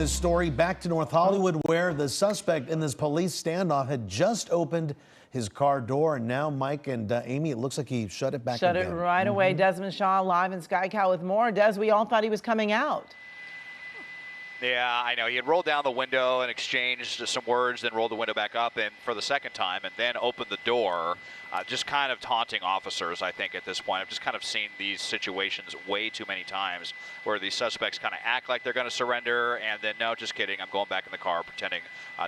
This story back to North Hollywood, where the suspect in this police standoff had just opened his car door, and now Mike and Amy, it looks like he shut it back again. Shut it right away. Desmond Shaw live in Sky Cow with more. Des, we all thought he was coming out. Yeah, I know. He had rolled down the window and exchanged some words, then rolled the window back up and for the second time, and then opened the door, just kind of taunting officers, I think, at this point. I've just kind of seen these situations way too many times where these suspects kind of act like they're going to surrender, and then, no, just kidding, I'm going back in the car pretending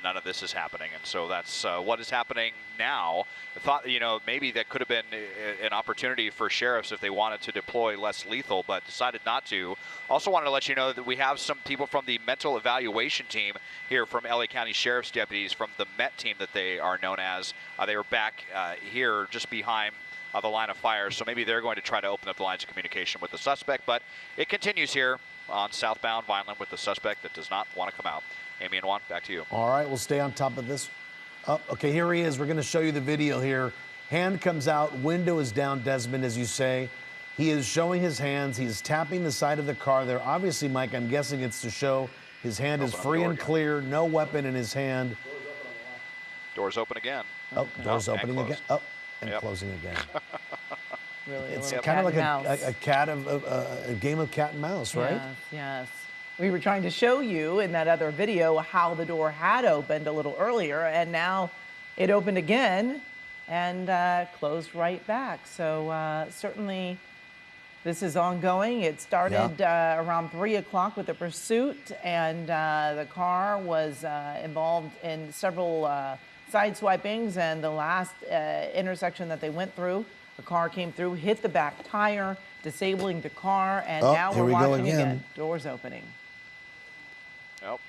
none of this is happening. And so that's what is happening now. I thought, maybe that could have been an opportunity for sheriffs if they wanted to deploy less lethal, but decided not to. Also wanted to let you know that we have some people from the mental evaluation team here from LA County Sheriff's Deputies from the MET team that they are known as. They were back here just behind the line of fire, so maybe they're going to try to open up the lines of communication with the suspect, but it continues here on southbound Vineland with the suspect that does not want to come out. Amy and Juan, back to you. All right, we'll stay on top of this. Oh, okay, here he is. We're going to show you the video here. Hand comes out, window is down, Desmond, as you say. He is showing his hands. He's tapping the side of the car there. Obviously, Mike, I'm guessing it's to show his hand is free and clear, no weapon in his hand. Doors open again. Oh, doors opening again. Oh, and closing again. Really, it's kind of like a game of cat and mouse, right? Yes, yes. We were trying to show you in that other video how the door had opened a little earlier, and now it opened again and closed right back. So certainly this is ongoing. It started around 3 o'clock with the pursuit, and the car was involved in several side swipings, and the last intersection that they went through, the car came through, hit the back tire, disabling the car, and now we're watching again. Doors opening. Nope.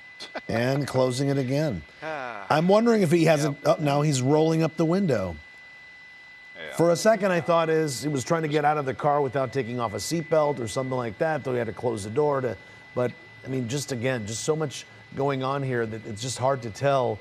And closing it again. I'm wondering if he hasn't. Oh, now he's rolling up the window. Yeah. For a second, I thought he was trying to get out of the car without taking off a seatbelt or something like that, though he had to close the door to. But I mean, just so much going on here that it's just hard to tell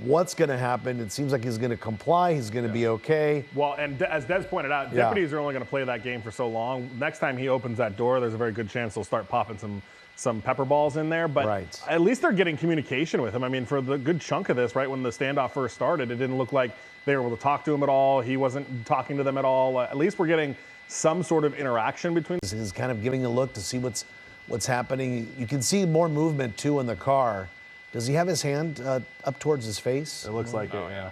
what's going to happen. It seems like he's going to comply. He's going to be okay. Well, and as Des pointed out, deputies are only going to play that game for so long. Next time he opens that door, there's a very good chance they'll start popping some pepper balls in there, but at least they're getting communication with him. I mean, for the good chunk of this, right, when the standoff first started, it didn't look like they were able to talk to him at all. He wasn't talking to them at all. At least we're getting some sort of interaction between. He's kind of giving a look to see what's happening. You can see more movement, too, in the car. Does he have his hand up towards his face? It looks like it, yeah.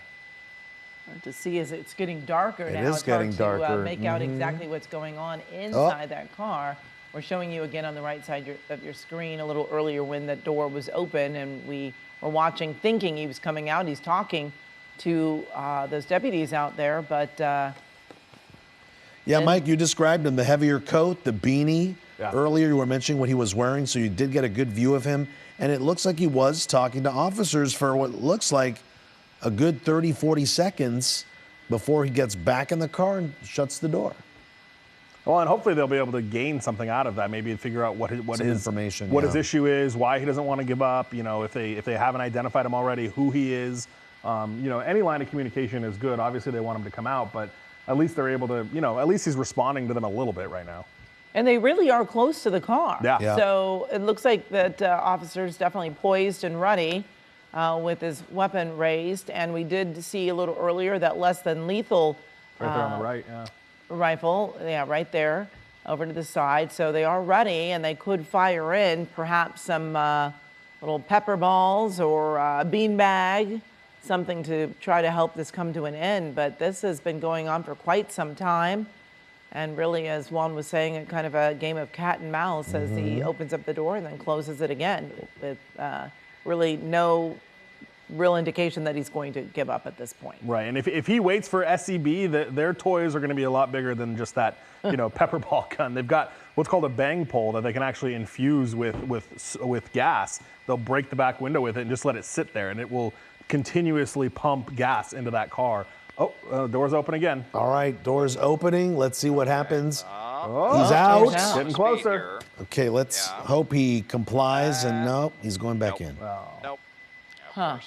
Hard to see as it's getting darker now. It is getting darker. To make out exactly what's going on inside that car. We're showing you again on the right side of your screen a little earlier when the door was open, and we were watching, thinking he was coming out. He's talking to those deputies out there, but yeah, Mike, you described him, the heavier coat, the beanie. Earlier you were mentioning what he was wearing, so you did get a good view of him, and it looks like he was talking to officers for what looks like a good 30, 40 seconds before he gets back in the car and shuts the door. Well, and hopefully they'll be able to gain something out of that, maybe figure out what his issue is, why he doesn't want to give up. If they haven't identified him already, who he is. Any line of communication is good. Obviously they want him to come out, but at least they're able to, at least he's responding to them a little bit right now. And they really are close to the car. Yeah. So it looks like that officer's definitely poised and ready with his weapon raised. And we did see a little earlier that less than lethal right there on the right, rifle, right there over to the side. So they are ready, and they could fire in perhaps some little pepper balls or a beanbag, something to try to help this come to an end. But this has been going on for quite some time. And really, as Juan was saying, a kind of a game of cat and mouse as he opens up the door and then closes it again with really no real indication that he's going to give up at this point. Right, and if he waits for SCB, their toys are going to be a lot bigger than just that, pepper ball gun. They've got what's called a bang pole that they can actually infuse with gas. They'll break the back window with it and just let it sit there, and it will continuously pump gas into that car. Oh, door's open again. All right, door's opening. Let's see what happens. He's out. Getting closer. Okay, let's hope he complies, and no, he's going back in. Nope. Huh.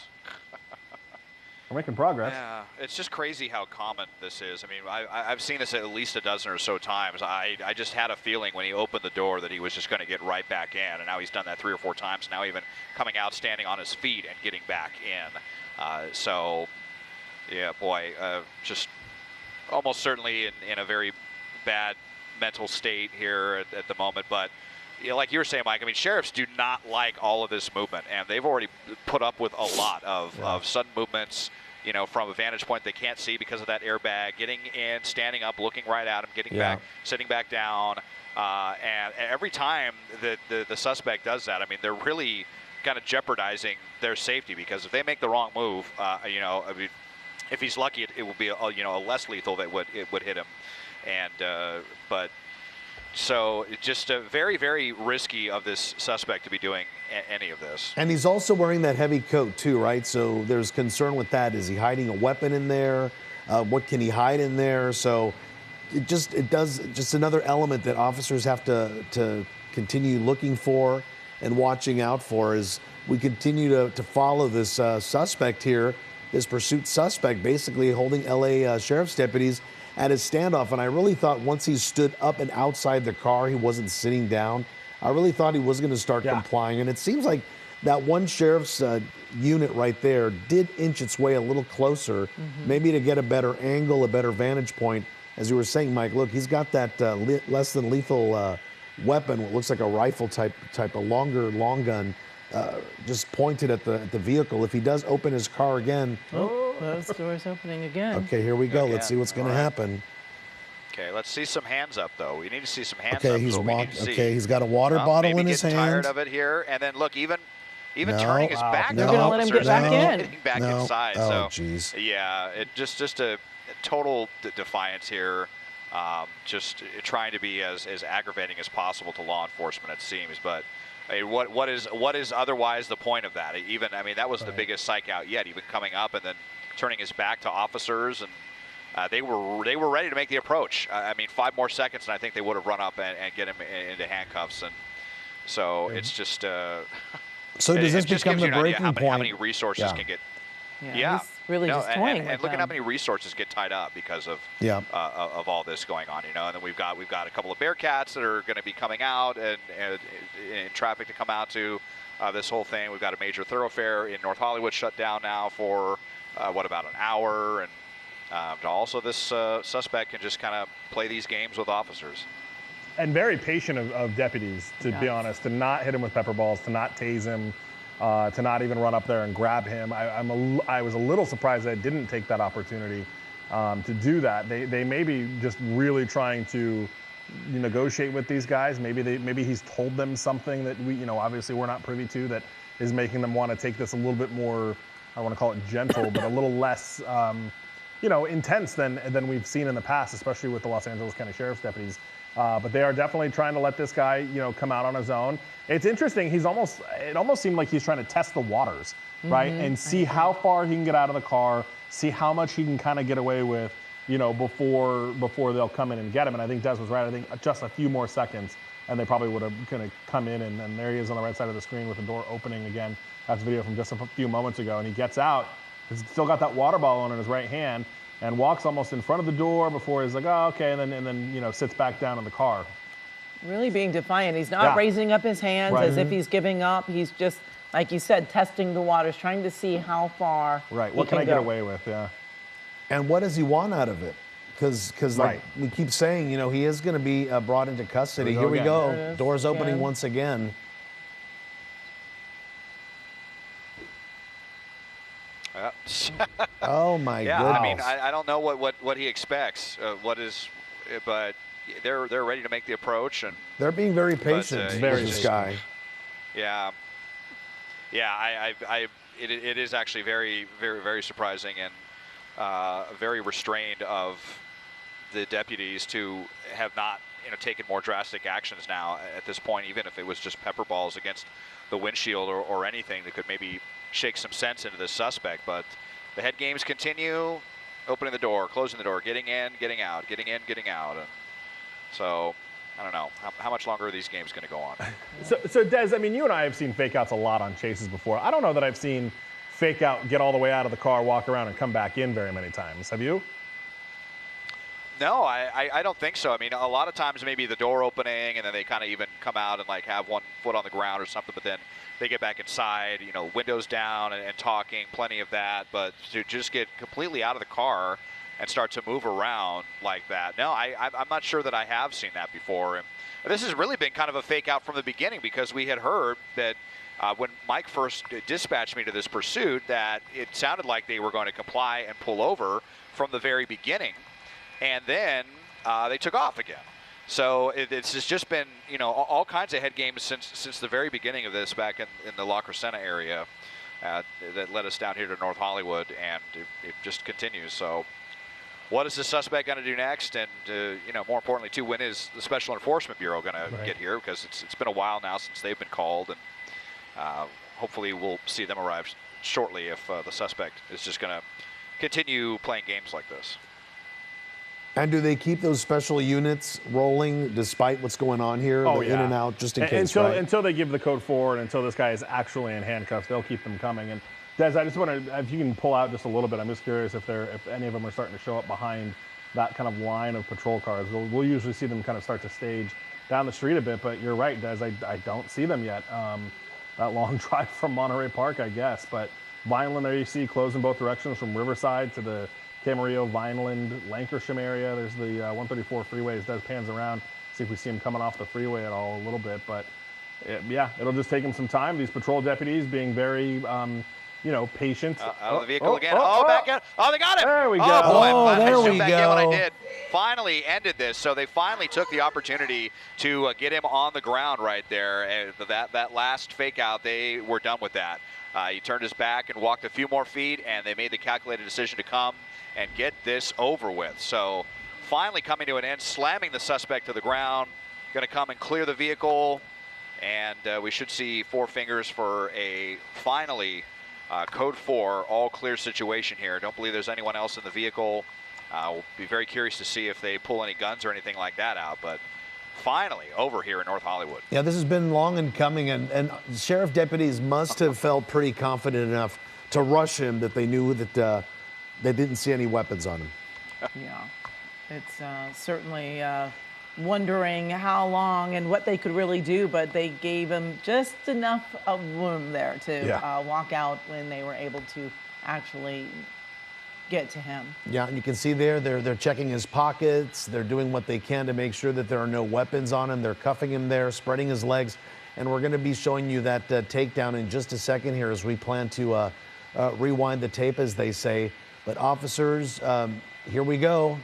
We're making progress. Yeah, it's just crazy how common this is. I mean, I've seen this at least a dozen or so times. I just had a feeling when he opened the door that he was just going to get right back in, and now he's done that 3 or 4 times. Now even coming out, standing on his feet, and getting back in. So, yeah, boy, just almost certainly in a very bad mental state here at the moment. But like you were saying, Mike, I mean, sheriffs do not like all of this movement, and they've already put up with a lot of sudden movements, you know, from a vantage point they can't see because of that airbag, getting in, standing up, looking right at him, getting back, sitting back down. And every time the suspect does that, I mean, they're really kind of jeopardizing their safety, because if they make the wrong move, you know, I mean, if he's lucky, it will be a less lethal that would hit him. And but so it's just very, very risky of this suspect to be doing any of this. And he's also wearing that heavy coat too, right? So there's concern with that. Is he hiding a weapon in there? What can he hide in there? So it does just another element that officers have to continue looking for and watching out for as we continue to follow this suspect here, this pursuit suspect, basically holding LA sheriff's deputies at his standoff. And I really thought once he stood up and outside the car, he wasn't sitting down. I really thought he was going to start complying. And it seems like that one sheriff's unit right there did inch its way a little closer, maybe to get a better angle, a better vantage point. As you were saying, Mike, look, he's got that less than lethal weapon, what looks like a rifle type of long gun, just pointed at the vehicle. If he does open his car again. Those doors opening again. Okay, here we go. Let's see what's going to happen. Okay, let's see some hands up, though. We need to see some hands up. Okay, he's got a water bottle in his hand. Maybe getting tired of it here, and then look, even turning his back. They're going to let him get back in. Getting back inside. Oh, jeez. Yeah, it just a total defiance here. Just trying to be as aggravating as possible to law enforcement, it seems. But I mean, what is otherwise the point of that? Even, I mean, that was the biggest psych out yet. Even coming up and then turning his back to officers, and they were ready to make the approach. I mean, 5 more seconds, and I think they would have run up and get him into handcuffs. And so it's just. So does this become the breaking point? How many resources can get? Yeah, he's really just toying and look at how many resources get tied up because of all this going on, you know. And then we've got a couple of Bearcats that are going to be coming out and in traffic to come out to this whole thing. We've got a major thoroughfare in North Hollywood shut down now for about an hour, and also this suspect can just kind of play these games with officers. And very patient of deputies, to be honest, to not hit him with pepper balls, to not tase him. To not even run up there and grab him. I was a little surprised they didn't take that opportunity to do that. They may be just really trying to negotiate with these guys. Maybe he's told them something that obviously we're not privy to, that is making them want to take this a little bit more, I don't want to call it gentle, but a little less intense than we've seen in the past, especially with the Los Angeles County Sheriff's deputies. But they are definitely trying to let this guy, come out on his own. It's interesting. It almost seemed like he's trying to test the waters, right? And see how far he can get out of the car, see how much he can kind of get away with, before they'll come in and get him. And I think Des was right. I think just a few more seconds, and they probably would have kind of come in. And there he is on the right side of the screen with the door opening again. That's a video from just a few moments ago. And he gets out. He's still got that water bottle in his right hand, and walks almost in front of the door before he's like, oh, okay, and then sits back down in the car. Really being defiant. He's not raising up his hands as if he's giving up. He's just, like you said, testing the waters, trying to see how far. Right. What can I get away with? Yeah. And what does he want out of it? Because like we keep saying, he is going to be brought into custody. Here we go. Doors opening once again. Oh my goodness! I mean, I don't know what he expects. But they're ready to make the approach, and they're being very patient. This guy. Yeah. It is actually very, very, very surprising and very restrained of the deputies to have not taken more drastic actions now at this point, even if it was just pepper balls against the windshield or anything that could maybe shake some sense into this suspect. But the head games continue, opening the door, closing the door, getting in, getting out, getting in, getting out. And so I don't know how much longer are these games going to go on. So Des, I mean, you and I have seen fake outs a lot on chases before. I don't know that I've seen fake out, get all the way out of the car, walk around, and come back in very many times. Have you? No, I don't think so. I mean, a lot of times maybe the door opening and then they kind of even come out and like have one foot on the ground or something, but then they get back inside, you know, windows down and talking, plenty of that. But to just get completely out of the car and start to move around like that, no, I'm not sure that I have seen that before. And this has really been kind of a fake out from the beginning, because we had heard that when Mike first dispatched me to this pursuit, that it sounded like they were going to comply and pull over from the very beginning. And then they took off again. So it's just been, you know, all kinds of head games since the very beginning of this back in the La Crescenta area that led us down here to North Hollywood, and it just continues. So what is the suspect going to do next? And, you know, more importantly, too, when is the Special Enforcement Bureau going to get here? Because it's been a while now since they've been called, and hopefully we'll see them arrive shortly if the suspect is just going to continue playing games like this. And do they keep those special units rolling despite what's going on here? Oh, yeah. In and out, just in case, right? Until they give the code forward, until this guy is actually in handcuffs, they'll keep them coming. And Des, I just want to, if you can pull out just a little bit, I'm just curious if any of them are starting to show up behind that kind of line of patrol cars. We'll usually see them kind of start to stage down the street a bit, but you're right, Des, I don't see them yet. That long drive from Monterey Park, I guess. But Vineland, there you see, closing both directions from Riverside to the Camarillo, Vineland, Lankershim area. There's the 134 freeway as Des pans around. See if we see him coming off the freeway at all a little bit. But yeah, it'll just take him some time. These patrol deputies being very, you know, patient. Out of the vehicle again. Back out. Oh, they got him. There we go. Boy, there we back go. in when I did. Finally ended this. So they finally took the opportunity to get him on the ground right there. And that last fake out, they were done with that. He turned his back and walked a few more feet, and they made the calculated decision to come and get this over with. So finally coming to an end, slamming the suspect to the ground, going to come and clear the vehicle, and we should see 4 fingers for a finally code 4 all clear situation here. Don't believe there's anyone else in the vehicle. We'll be very curious to see if they pull any guns or anything like that out, but finally over here in North Hollywood. Yeah, this has been long in coming, and sheriff deputies must have felt pretty confident enough to rush him that they knew that they didn't see any weapons on him. Yeah, it's certainly wondering how long and what they could really do, but they gave him just enough of room there to walk out when they were able to actually get to him. Yeah, and you can see there, they're checking his pockets. They're doing what they can to make sure that there are no weapons on him. They're cuffing him there, spreading his legs. And we're going to be showing you that takedown in just a second here as we plan to rewind the tape, as they say. But officers, here we go.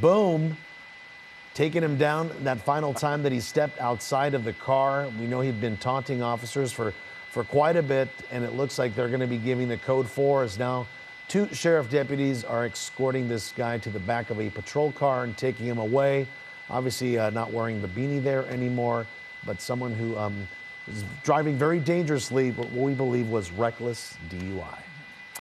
Boom. Taking him down that final time that he stepped outside of the car. We know he'd been taunting officers for quite a bit, and it looks like they're going to be giving the code 4 as now 2 sheriff deputies are escorting this guy to the back of a patrol car and taking him away. Obviously not wearing the beanie there anymore, but someone who is driving very dangerously, what we believe was reckless DUI.